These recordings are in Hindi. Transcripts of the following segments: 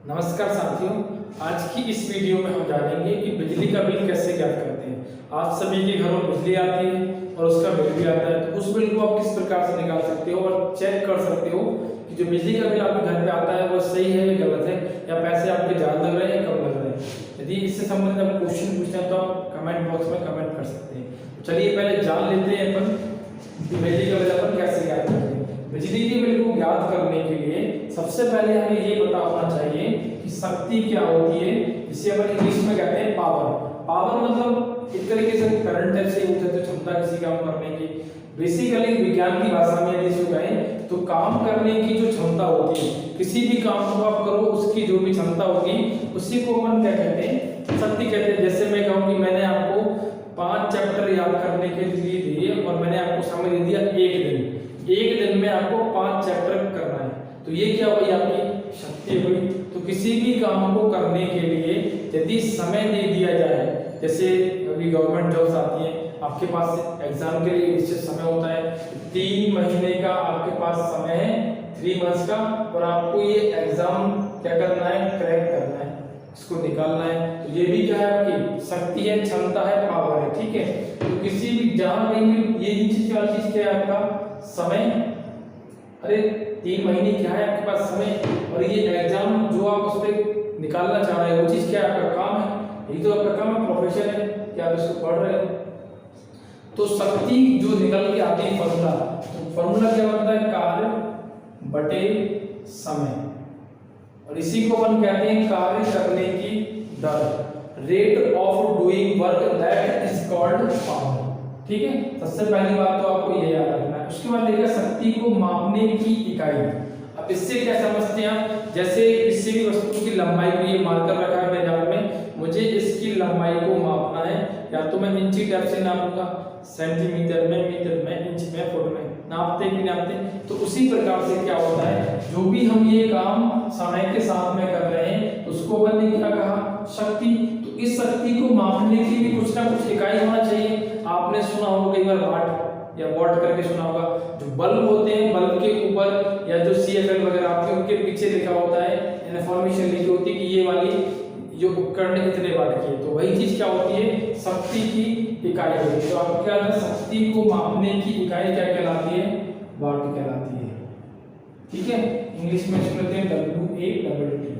नमस्कार साथियों, आज की इस वीडियो में हम जानेंगे कि बिजली का बिल कैसे ज्ञात करते हैं। आप सभी के घरों में बिजली आती है और उसका बिल भी आता है, तो उस बिल को आप किस प्रकार से निकाल सकते हो और चेक कर सकते हो कि जो बिजली का बिल आपके घर पे आता है वो सही है या गलत है, या पैसे आपके ज्यादा लग रहे हैं या कम लग रहे हैं। यदि इससे संबंधित आप क्वेश्चन पूछते हैं तो आप कमेंट बॉक्स में कमेंट कर सकते हैं। तो चलिए पहले जान लेते हैं अपन कि बिजली का बिल अपन कैसे ज्ञात करते हैं। बिजली के बिल को ज्ञात करने के लिए सबसे पहले हमें ये पता होना चाहिए कि शक्ति क्या होती है, जिसे अपन इंग्लिश में कहते हैं पावर। पावर मतलब एक तरीके से करंट जैसे होता है, तो क्षमता किसी काम करने की। बेसिकली विज्ञान की भाषा में यदि इसको कहें तो काम करने की जो क्षमता होती है, किसी भी काम को आप करो उसकी जो भी क्षमता होगी उसी को अपन क्या कहते हैं, शक्ति कहते हैं। जैसे मैं कहूँ कि मैंने आपको 5 चैप्टर याद करने के लिए दिए और मैंने आपको समय दे दिया एक दिन में आपको 5 चैप्टर करना है, तो ये क्या हुई, आपकी शक्ति हुई। तो किसी भी काम को करने के लिए यदि समय दे दिया जाए, जैसे अभी गवर्नमेंट जॉब्स आती है, आपके पास एग्जाम के लिए निश्चित समय होता है, 3 महीने का आपके पास समय है, 3 मंथ्स का, और आपको ये एग्जाम क्या करना है, क्रैक करना है, इसको निकालना है। तो ये भी क्या है, आपकी शक्ति है, क्षमता है, पावर है, ठीक है। तो किसी भी जहां कहीं भी ये चीज क्या है, आपका समय। अरे 3 महीने क्या है आपके पास समय, और ये एग्जाम जो आप उस पर निकालना चाह रहे हो वो चीज क्या है, आपका काम है, यही तो आपका काम है, प्रोफेशन है कि आप इसको पढ़ रहे हो। तो शक्ति जो निकल के आती है फॉर्मूला, तो फॉर्मूला क्या बनता है, कार्य बटे समय, और इसी को अपन कहते हैं कार्य करने की दर, rate of doing work, that is called power. ठीक है, सबसे पहली बात तो आपको ये याद रखना है। उसके बाद देखिए शक्ति को मापने की इकाई। अब इससे क्या समझते हैं आप, जैसे किसी भी वस्तु की लंबाई को ये मार्कर रखा है मेरे हाथ में, मुझे इसकी लंबाई को मापना है, या तो मैं इंची टेप से नापूंगा, सेंटीमीटर में, मीटर में, इंच में, फुट में, नापते कि नापते। तो उसी प्रकार से क्या होता है, जो भी हम ये काम समय के साथ में कर रहे हैं उसको अपन ने क्या कहा, शक्ति। तो इस शक्ति को मापने की भी कुछ ना कुछ इकाई होना चाहिए। आपने सुना होगा कई बार वाट या वॉट करके सुना होगा। जो बल्ब होते हैं, बल्ब के ऊपर या जो CFL वगैरह आपके उनके पीछे लिखा होता है, इन्फॉर्मेशन लिखी होती है कि ये वाली जो उपकरण इतने वाट की है। तो वही चीज क्या होती है, शक्ति की इकाई होती है। तो आपको क्या है, शक्ति को मापने की इकाई क्या कहलाती है, वाट कहलाती है। ठीक है, इंग्लिश में सुनते हैं WATT।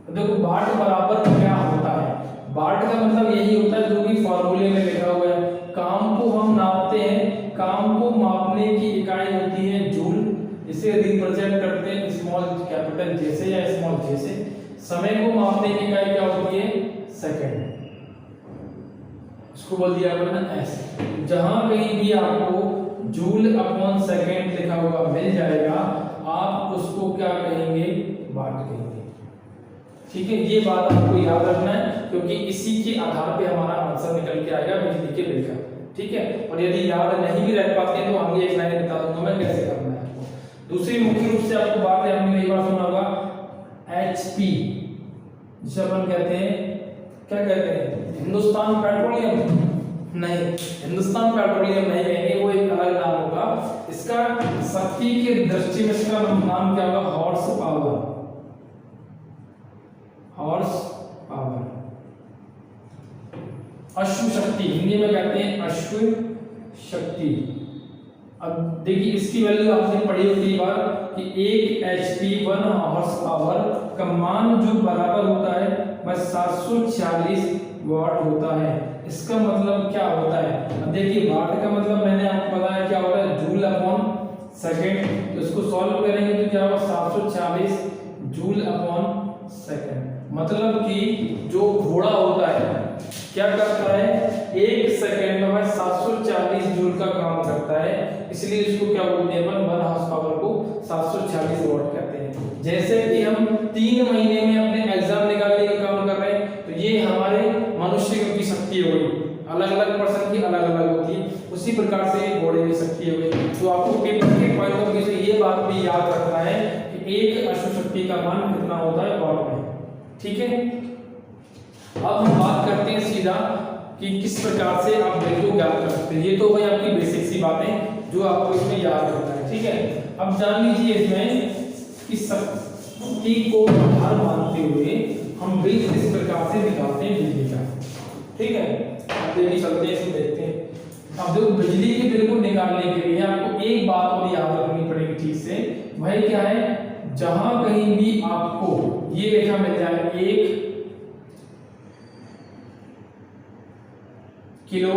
तो देखो वाट बराबर क्या होता है, वाट का मतलब यही होता है जो कि फॉर्मूले में लिखा हुआ है, काम को हम नापते हैं, काम को मापने की इकाई होती है जूल, इसे रिप्रेजेंट करते हैं स्मॉल कैपिटल जे से या स्मॉल जे से। समय को मापने की इकाई क्या होती है, सेकंड, इसको बोल दिया अपन एस। जहां कहीं भी आपको जूल अपॉन सेकंड लिखा हुआ मिल जाएगा, आप उसको क्या कहेंगे, वाट कहेंगे। ठीक है, ये बात आपको याद रखना है, क्योंकि इसी के आधार पे हमारा आंसर निकल के आएगा बिजली के बिल का। ठीक है, और यदि याद नहीं भी रख पाते हैं तो आगे एक लाइन बता दूंगा मैं कैसे करना है आपको। दूसरी मुख्य रूप से आपको बात है, आपने कई बार सुना होगा HP, जिसे अपन कहते हैं, क्या कहते हैं, हिंदुस्तान पेट्रोलियम। नहीं, हिंदुस्तान पेट्रोलियम नहीं कहेंगे, वो एक अलग नाम होगा इसका। शक्ति के दृष्टि में इसका नाम क्या होगा, हॉर्स पावर। हॉर्स पावर, अश्व शक्ति, हिंदी में कहते हैं अश्व शक्ति। अब देखिए इसकी वैल्यू आपने पढ़ी होती है बार कि 1 HP 1 हॉर्स पावर का मान जो बराबर होता है वह 746 वाट होता है। इसका मतलब क्या होता है, अब देखिए वाट का मतलब मैंने आपको बताया क्या होता है, जूल अपॉन सेकंड। तो इसको सॉल्व करेंगे तो क्या होगा, 746 जूल अपॉन सेकंड। मतलब कि जो घोड़ा होता है क्या करता है, 1 सेकंड में 740 जूल का काम करता है, इसलिए इसको क्या बोलते हैं अपन, 1 हॉर्स पावर को 746 वाट कहते हैं। जैसे कि हम 3 महीने में अपने एग्जाम निकालने का काम कर रहे हैं, तो ये हमारे मनुष्य की शक्ति हो गई, अलग अलग पर्सन की अलग अलग होती है, उसी प्रकार से घोड़े की शक्ति हो गई। तो आपको पेपर के पॉइंट ऑफ व्यू से ये बात भी याद रखना है कि एक अश्व शक्ति का मान कितना होता है, वाट में। ठीक है, अब हम बात करते हैं सीधा कि किस प्रकार से आप बिल को ज्ञात कर सकते हैं। ये तो भाई आपकी बेसिक सी बातें जो आपको इसमें याद रखना है। ठीक है, अब जान लीजिए इसमें कि टी को आधार मानते हुए हम बिल इस प्रकार से निकालते हैं बिजली का। ठीक है, अब देखिए चलते हैं इसको देखते हैं। अब देखो बिजली के बिल को निकालने के लिए आपको एक बात और याद रखनी पड़ेगी ठीक से, वही क्या है, जहां कहीं भी आपको ये रेखा मिल जाए 1 किलो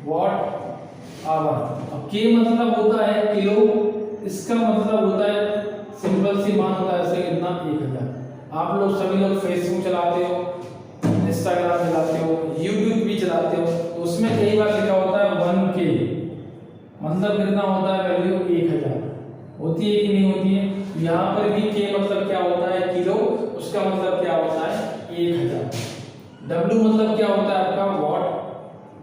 वाट आवर। अब के मतलब होता है किलो, इसका मतलब होता है सिंपल सी मान होता है ऐसे कितना 1000। आप लोग सभी लोग फेसबुक चलाते हो, इंस्टाग्राम चलाते हो, यूट्यूब भी चलाते हो, तो उसमें कई बार लिखा होता है 1K, मतलब कितना होता है वैल्यू 1000 होती है कि नहीं होती है। यहाँ पर भी के मतलब क्या होता है किलो, उसका मतलब क्या होता है 1000। W मतलब क्या होता है आपका वाट,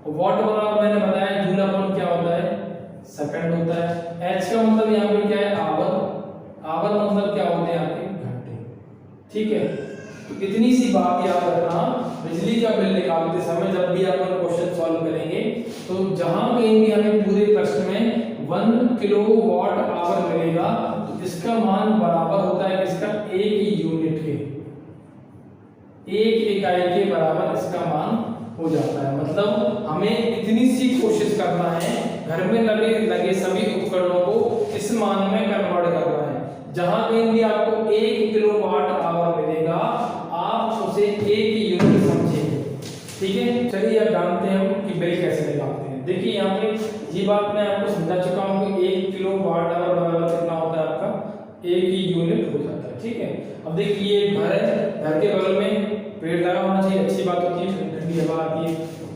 वाट वाला मैंने बताया जूल अपॉन क्या होता है सेकंड होता है। H का मतलब यहाँ पे क्या है आवर, आवर मतलब क्या होते हैं आपके घंटे। ठीक है, तो इतनी सी बात याद रखना, बिजली का बिल निकालते समय जब भी आप क्वेश्चन सॉल्व करेंगे तो जहां कहीं भी हमें पूरे प्रश्न में 1 किलो वाट आवर मिलेगा तो इसका मान बराबर होता है इसका 1 यूनिट के, 1 इकाई के बराबर इसका मान हो जाता है। मतलब हमें इतनी सी कोशिश करना है घर में लगे सभी उपकरणों को इस मान में कन्वर्ट करना है। जहां कहीं भी आपको 1 किलो वाट आवर मिलेगा आप उसे 1 यूनिट समझिए। ठीक है, चलिए अब जानते हैं कि बिल कैसे निकालते हैं। देखिए यहाँ पे ये बात मैं आपको समझा चुका हूँ कि 1 किलो वाट आवर बराबर कितना होता है आपका 1 यूनिट हो जाता है। ठीक है, अब देखिए ये घर है, घर के बगल में पेड़ लगा होना चाहिए, अच्छी बात होती है, ठंडी हवा आती है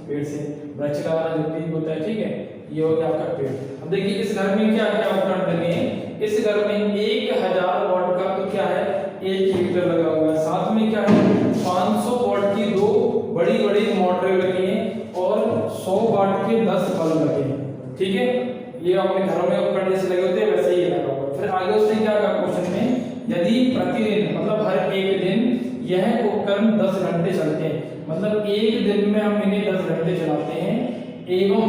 पेड़ से, वृक्ष लगाना जरूरी होता है। ठीक है, ये हो गया आपका पेड़। अब देखिए इस घर में क्या क्या उपकरण लगे हैं, इस घर में 1000 वाट का तो क्या है 1 हीटर लगा हुआ है, साथ में क्या है 500 वाट की 2 बड़ी बड़ी मोटरें लगी हैं और 100 वाट के 10 बल्ब लगे हैं। ठीक है, ये अपने घरों में उपकरण जैसे लगे होते हैं वैसे ही लगा हुआ है। फिर आगे उसने क्या कहा क्वेश्चन में, यदि प्रतिदिन मतलब हर एक दिन यह उपकरण 10 घंटे चलते हैं, मतलब एक दिन में हम इन्हें 10 घंटे चलाते हैं एवं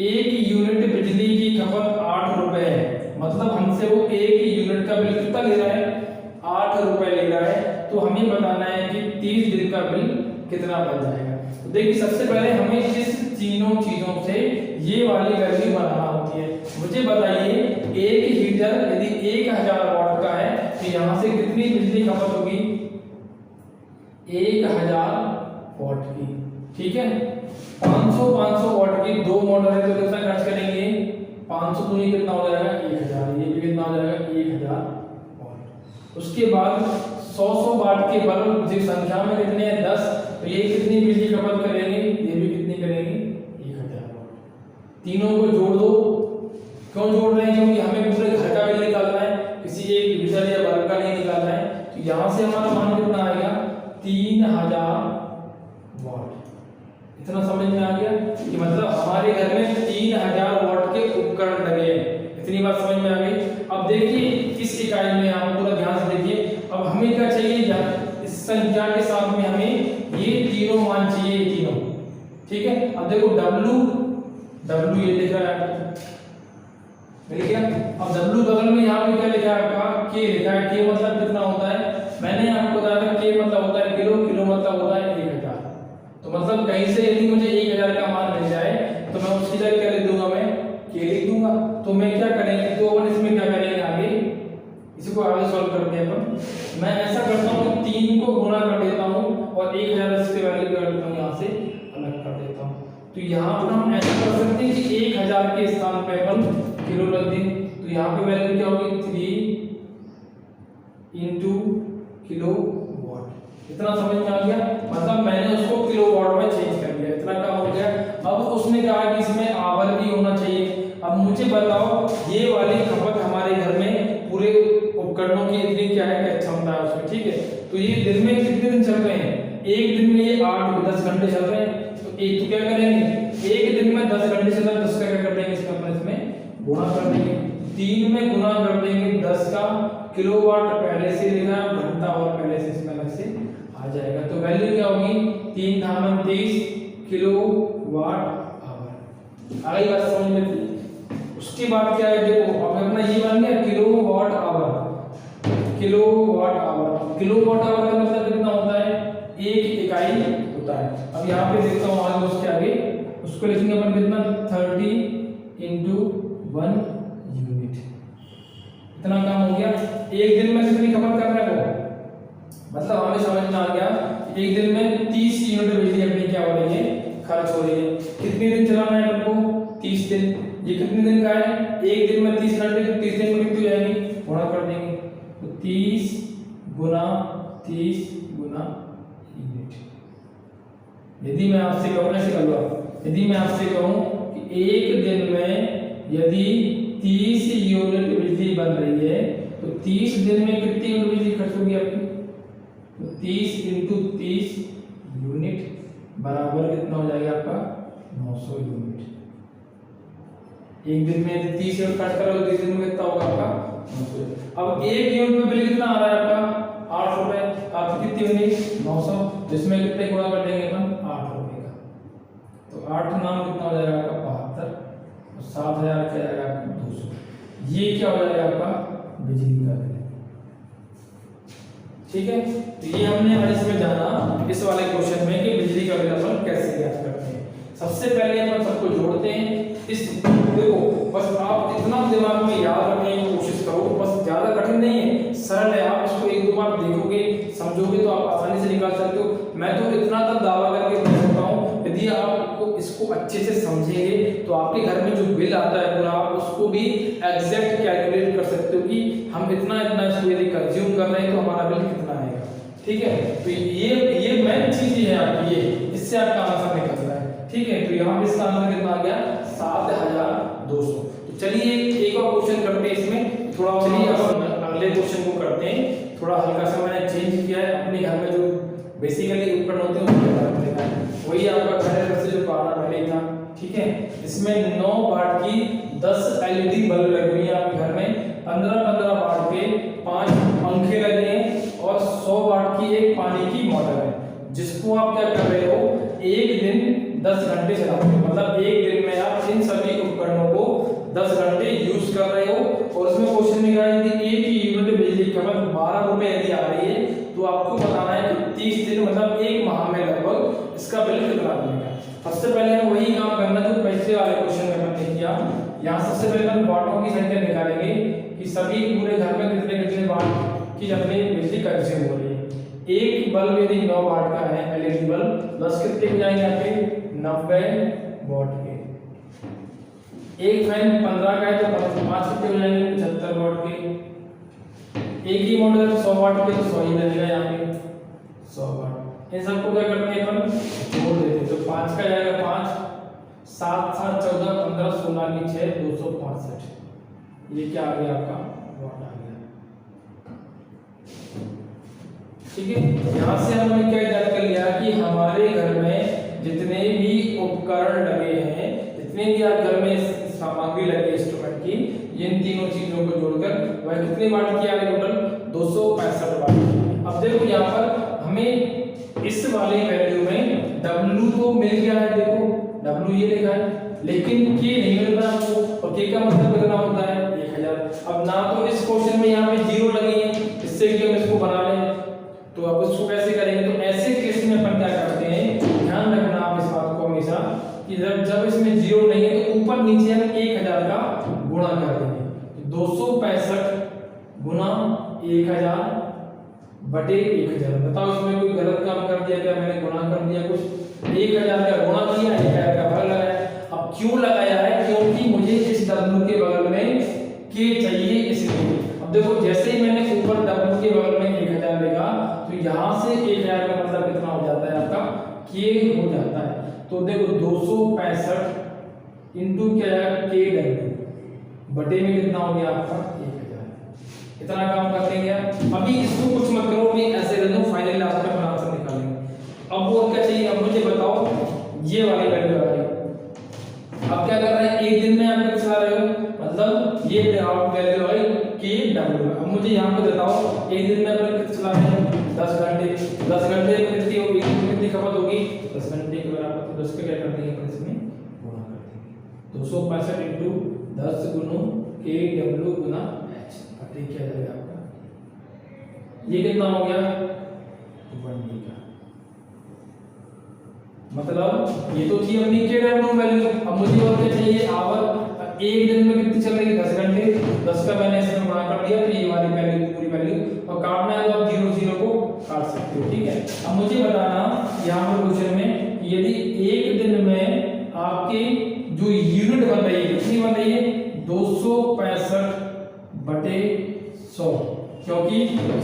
1 यूनिट बिजली की खपत 8 रुपए है, मतलब हमसे वो 1 यूनिट का बिल कितना ले रहा है 8 रुपए ले रहा है। तो हमें बताना है कि 30 दिन का बिल कितना बन जाएगा। तो देखिए सबसे पहले हमें इस तीनों चीजों से ये वाली वैल्यू बनाना होती है। मुझे बताइए एक हीटर यदि 1000 वाट का है तो यहाँ से कितनी बिजली खपत होगी 1000 वाट की। ठीक है, 500 वाट की 2 मोटर है तो कितना खर्च करेंगे 500 दूनी कितना हो जाएगा 1000, ये भी कितना हो जाएगा 1000 वाट। उसके बाद 100 वाट के बल्ब जिस संख्या में कितने हैं 10, तो ये कितनी बिजली खपत करेंगे, ये भी कितनी करेंगे 1000 वाट। तीनों को जोड़ दो, क्यों जोड़ रहे हैं क्योंकि हमें पूरे घर का बिल निकालना है, किसी एक हीटर या बल्ब का नहीं निकालना है। तो यहाँ से हमारा मान कितना आएगा 3000 वाट। इतना समझ में आ गया कि मतलब हमारे घर में 3000 वाट के उपकरण लगे हैं, इतनी बात समझ में आ गई। अब देखिए इस इकाई में आप पूरा ध्यान से देखिए, अब हमें क्या चाहिए इस संख्या के साथ में हमें ये तीनों मान चाहिए, ये तीनों। ठीक है, अब देखो W ये लिखा है आपको मिल गया। अब W बगल में यहाँ पे क्या लिखा है आपका K लिखा है। K मतलब कितना होता है, मैंने आपको बताया था K मतलब होता है किलो, किलो मतलब होता है 1000। तो मतलब कहीं से यदि मुझे 1000 का मान मिल जाए तो मैं उसकी जगह क्या लिख दूंगा, मैं K लिख दूंगा। तो मैं क्या करेंगे, तो अपन इसमें क्या करेंगे आगे, इसको आगे सॉल्व करते हैं अपन। मैं ऐसा करता हूँ कि 3 को गुणा कर देता हूँ और 1000 इसके वैल्यू कर देता हूँ, यहाँ से अलग कर देता हूँ। तो यहाँ पर हम ऐसा कर सकते हैं कि 1000 के स्थान पे अपन किलो रख दें, तो यहाँ पे वैल्यू क्या होगी 3 इंटू किलो वाट। इतना समझ में आ गया, मतलब मैंने उसको किलो वाट में चेंज कर दिया, इतना काम हो गया। अब उसने कहा कि इसमें आवर भी होना चाहिए। अब मुझे बताओ ये वाली खपत हमारे घर में पूरे उपकरणों की इतनी क्या है, क्या क्षमता है उसमें। ठीक है, तो ये दिन में कितने दिन चल रहे हैं, एक दिन में ये 8-10 घंटे चल रहे हैं। तो एक तो क्या करेंगे, एक दिन में 10 घंटे चल रहा है, 10 का क्या कर देंगे इसमें अपन इसमें गुणा कर देंगे, 3 में गुणा कर देंगे 10 का, किलोवाट पहले से लिखा, घंटा और पहले से इसमें अलग से आ जाएगा। तो वैल्यू क्या होगी 3 धामन 30 किलोवाट आवर। आगे बात समझ में थी। उसके बाद क्या है, देखो अब अपना ये बन गया kilowatt hour. Kilo watt hour. Kilo watt hour का मतलब कितना होता है, एक इकाई होता है। अब यहाँ पे देखता हूँ आगे, उसके आगे उसको लिखेंगे अपन कितना, 30 इंटू 1 यूनिट। इतना काम हो गया। एक दिन में कितनी खपत कर रहा है वो, मतलब हमें समझ में आ गया एक दिन में 30 यूनिट बिजली अपनी क्या हो रही है, खर्च हो रही है। कितने दिन चलाना है अपन को, 30 दिन। ये कितने दिन का है, एक दिन में 30 घंटे, तो 30 दिन में कितनी हो जाएगी, गुणा कर देंगे। तो 30 गुना 30 गुना यूनिट। यदि मैं आपसे कहूँ, ऐसे कर लो, यदि मैं आपसे कहूँ कि एक दिन में यदि 30 यूनिट बिजली बन रही है, तो 30 दिन में कितनी यूनिट बिजली खर्च होगी आपकी, तो 30 इंटू 30 यूनिट बराबर कितना हो जाएगा आपका, 900 यूनिट। एक दिन में 30 यूनिट खर्च करो तो 30 दिन में कितना होगा आपका, 900। अब एक यूनिट में बिल कितना आ रहा है आपका, 8 रुपए। आपकी कितनी होगी, 900, जिसमें कितने गुणा कर देंगे अपन, 8 रुपए का। तो 8 नाम कितना हो जाएगा आपका, 72, और 7000 क्या जाएगा आपका, 200। ये क्या हो जाएगा आपका बिजली का बिल। ठीक है, तो ये हमने आज इसमें जाना इस वाले क्वेश्चन में कि बिजली का बिल अपन कैसे ज्ञात करते हैं। सबसे पहले अपन सबको जोड़ते हैं। इस देखो, बस आप इतना दिमाग में याद रखने की कोशिश करो, बस ज्यादा कठिन नहीं है, सरल है। आप इसको एक दो बार देखोगे, समझोगे तो आप आसानी से निकाल सकते हो। मैं तो इतना तक दावा करके कह सकता हूँ, यदि आपको इसको अच्छे से समझेंगे तो आपके घर में जो बिल आता है पूरा, आप उसको भी एग्जैक्ट कैलकुलेट कर सकते हो कि हम इतना इतना इसको यदि कंज्यूम कर रहे हैं तो हमारा बिल कितना आएगा। ठीक है, तो ये मेन चीज है आपकी, ये इससे आपका आंसर निकल रहा है। ठीक है, तो यहाँ पे इसका आंसर कितना आ गया, 7200। तो चलिए एक और क्वेश्चन करते हैं इसमें थोड़ा। चलिए अब अगले क्वेश्चन को करते हैं। थोड़ा हल्का सा मैंने चेंज किया है, अपने घर में जो बेसिकली उपकरण होते हैं उसके बारे में देखा है, वही आपका घर से जो पुराना पहले था। ठीक है, इसमें 9 वाट की 10 एलईडी बल्ब लगी हुई है आपके घर में, 15-15 वाट के 5 पंखे लगे हैं, और 100 वाट की एक पानी की मोटर है, जिसको आप क्या कर रहे हो, एक दिन 10 घंटे चलाते हो। मतलब एक दिन में आप इन सभी उपकरणों को 10 घंटे यूज कर रहे हो। और उसमें क्वेश्चन निकाला यदि एक ही यूनिट बिजली की खपत 12 रुपए यदि आ रही है, तो आपको बताना है कि 30 दिन मतलब एक माह में लगभग इसका बिल कितना बनेगा। सबसे पहले हम वही काम करना जो पिछले वाले क्वेश्चन में हमने किया। यहाँ सबसे पहले हम वाटों की संख्या निकालेंगे कि सभी पूरे घर में कितने कितने वाट की अपनी बिजली कंज्यूम हो रही है। एक बल्ब यदि 9 वाट का है, एलईडी बल्ब, 10 कितने हो जाएंगे आपके, 90 वाट के। एक फैन 15 का है तो 5 कितने हो जाएंगे, 75 वाट के। एक ही मॉडल 100 वाट के, तो 100 ही लगेगा यहाँ पे, 100 वाट। इन सबको क्या करते हैं अपन, जोड़ देते हैं। तो 5 का जाएगा 5, 7 7 14 15 16 की 6 265। ये क्या आ गया आपका, वाट आ गया। ठीक है, यहाँ से हमने क्या ज्ञात कर लिया कि हमारे घर में जितने भी उपकरण लगे हैं, जितने भी आप घर में सामग्री लगी इंस्ट्रूमेंट की, इन तीनों चीजों को जोड़कर वह कितने वाट की आ रही, टोटल 265 वाट की। अब देखो यहाँ पर हमें इस वाले वैल्यू में W तो मिल गया है, देखो W ये लिखा है, लेकिन K नहीं मिल रहा हमको, और K का मतलब कितना होता है, 1000। अब ना तो इस क्वेश्चन में यहाँ पे 0 लगी है, इससे कि हम इसको बना लें, तो अब इसको कैसे करेंगे। तो ऐसे केस में अपन क्या करते हैं, ध्यान रखना आप इस बात को हमेशा कि जब इसमें 0 नहीं है तो ऊपर नीचे हम 1000 का गुणा कर देंगे। तो 265 गुना 1000 बटे 1000। बताओ इसमें कोई गलत काम कर दिया क्या, मैंने गुणा कर दिया कुछ, 1000 का गुणा किया, 1000 का भाग लगाया। अब क्यों लगाया है, क्योंकि मुझे इस W के बगल में K चाहिए इसलिए। अब देखो जैसे ही मैंने ऊपर W के बगल में 1000 लिखा, तो यहाँ से 1000 का मतलब कितना हो जाता है आपका, K हो जाता है। तो देखो 265 इंटू क्या है, KW बटे में कितना हो गया आपका, 1000। इतना काम कर देंगे। अभी इसको कुछ मत करो, अभी ऐसे रह दो, फाइनल लास्ट में आंसर निकालेंगे। अब वो क्या चाहिए, अब मुझे बताओ ये वाली वैल्यू आ रही है। अब क्या कर रहे हैं, एक दिन में आप कितना चला रहे हो, मतलब ये आप वैल्यू आई KW। अब मुझे यहाँ पे बताओ एक दिन में आप कितना चला रहे हैं, 10 घंटे। 10 घंटे में कितनी होगी, कितनी खपत होगी, 10 घंटे के बराबर। तो 10 का क्या कर देंगे अपन इसमें गुणा कर देंगे। 265 इंटू 10 गुना KW गुना H, ठीक क्या जाएगा आपका ये कितना हो गया 1 डी का। मतलब ये तो थी अपनी KW वैल्यू। अब मुझे और क्या चाहिए आवर। एक दिन में कितनी चल रही है 10 घंटे, 10 का मैंने इसमें गुणा कर दिया, तो ये वाली वैल्यू पूरी वैल्यू। और काटना है तो आप 0 0 को काट सकते हो, ठीक है। अब मुझे बताना यहाँ पर क्वेश्चन में यदि एक दिन में आपके जो यूनिट बन रही है कितनी बन रही है 265 बटे 100, क्योंकि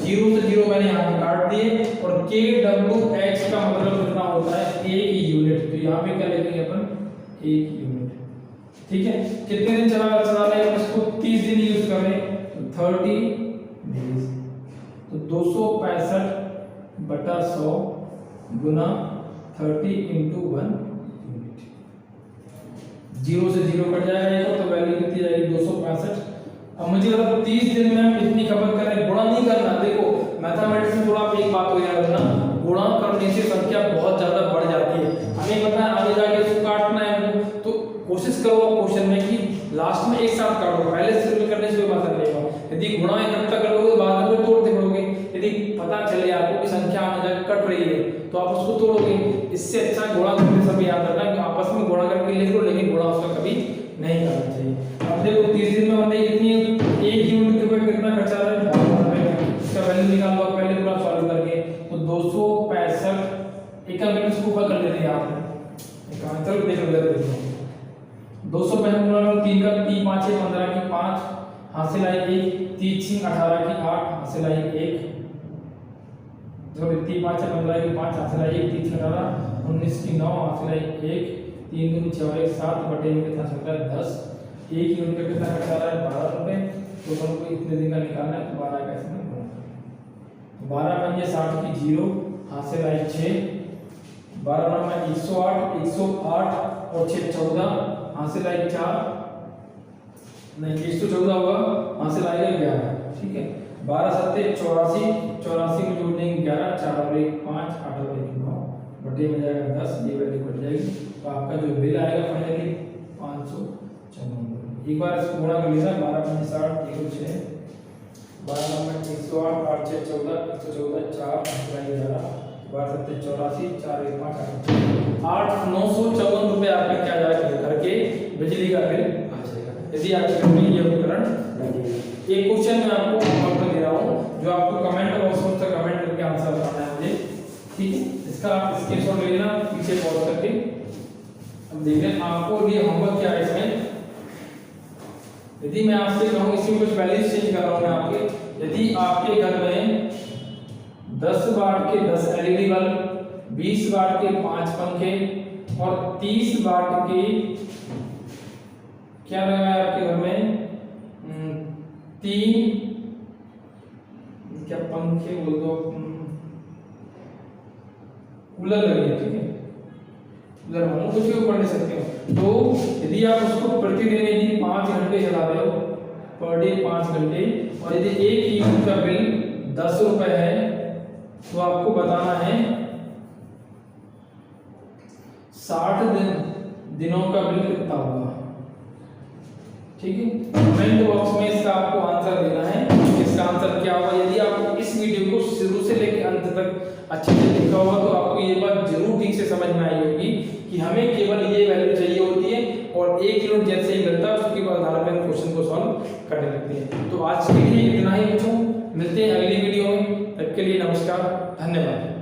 0 से 0 मैंने यहाँ पे काट दिए। और KWH का मतलब कितना होता है 1 यूनिट, तो यहाँ पे क्या लिखेंगे अपन 1 यूनिट, ठीक है। कितने दिन चला रहे हैं इसको 30 दिन यूज कर रहे हैं, तो 30 डेज। तो 265 बटा 100 गुना 30 इंटू 1 यूनिट। 0 से 0 कट जाएगा तो वैल्यू कितनी जाएगी 265। अब मुझे मतलब 30 दिन में हम कितनी खपत कर रहे हैं, गुणा नहीं करना। देखो मैथमेटिक्स में थोड़ा एक बात हो याद रखना, गुणा करने से संख्या बहुत ज्यादा बढ़ जाती है। हमें पता है आगे जाके इसको काटना है हमको, तो कोशिश करो क्वेश्चन में कि लास्ट में एक साथ काटो, पहले से करने से कोई मतलब नहीं होगा। यदि गुणा इकट्ठा करोगे बाद में तोड़ते फिरोगे। यदि पता चले आपको कि संख्या आगे जाकर कट रही है तो आप उसको तोड़ोगे। इससे अच्छा गुणा करने समय याद रखना कि आपस में गुणा करके लिख लो, लेकिन गुणा उसका कभी नहीं करना चाहिए। अब देखो 30 दिन में बंदे कितनी 1 यूनिट पे कितना खर्चा आ रहा है, इसका वैल्यू निकाल लो पहले पूरा सॉल्व करके। तो 265 एक मिनट इसको ऊपर कर लेते हैं आप, एक आंसर देख लो। 265 गुणा 3 का 3 5 6 15 की 5 हासिल आई 1, 3 6 18 की 8 हासिल आई 1, जो 3 5 15 की 5 हासिल आई 1, 3 18 19 की 9 हासिल आई 1, 3 दूनी 6 7 बटे में कितना चलता है 10। 1 यूनिट का कितना खर्चा आ रहा है 12 रुपए। तो हमको इतने दिन का निकालना है, तो 12 का इसमें 12 पंजे 60 की 0 हासिल आई 6, 12 9 108 108 और 6 14 हासिल आई 4, नहीं 114 होगा, हासिल आएगा 11, ठीक है। 12 7 84 84 में जोड़ने 11 4 और 1 5 8 और 1 9 बटे में जाएगा 10, ये वैल्यू कट जाएगी। तो आपका जो बिल आएगा फाइनली 554। एक बार इसको गुणा कर लेना 12 5 60 1 6 12 9 108 8 6 14 114 4 11 12 7 84 4 1 5 8 954 रुपए आपका क्या जाएगा घर के बिजली का बिल आ जाएगा, यदि आपके घर में ये उपकरण लगेगा। एक क्वेश्चन मैं आपको होमवर्क दे रहा हूँ, जो आपको कमेंट बॉक्स में उसका कमेंट करके आंसर बताना है मुझे, ठीक है। इसका स्क्रीनशॉट ले लेना पीछे पॉज करके। अब देखिए आपको ये होमवर्क क्या है इसमें। यदि मैं आपसे कहूँ इसमें कुछ वैल्यूज चेंज कर रहा हूँ मैं आपके, यदि आपके घर में 10 वाट के 10 LED बल्ब, 20 वाट के 5 पंखे और 30 वाट के क्या लगा है आपके घर में 3 क्या पंखे बोल दो, कूलर लगे हैं, ठीक है। कूलर हम कुछ भी पढ़ सकते हो। तो यदि आप उसको प्रतिदिन यदि 5 घंटे चला रहे हो, पर डे 5 घंटे, और यदि एक यूनिट का बिल 10 रुपए है, तो आपको बताना है 60 दिनों का बिल कितना होगा, ठीक है। कमेंट बॉक्स में इसका आपको आंसर देना है, इसका आंसर क्या होगा। यदि आप इस वीडियो को शुरू से लेकर अंत तक अच्छे से देखा होगा तो आपको ये बात जरूर ठीक से समझ में आई होगी कि हमें केवल ये वैल्यू चाहिए होती है, और 1 यूनिट जैसे ही मिलता है उसके बाद आधार पर क्वेश्चन को सॉल्व करने लगते हैं। तो आज के लिए इतना ही बच्चों, मिलते हैं अगली वीडियो में, तब के लिए नमस्कार, धन्यवाद।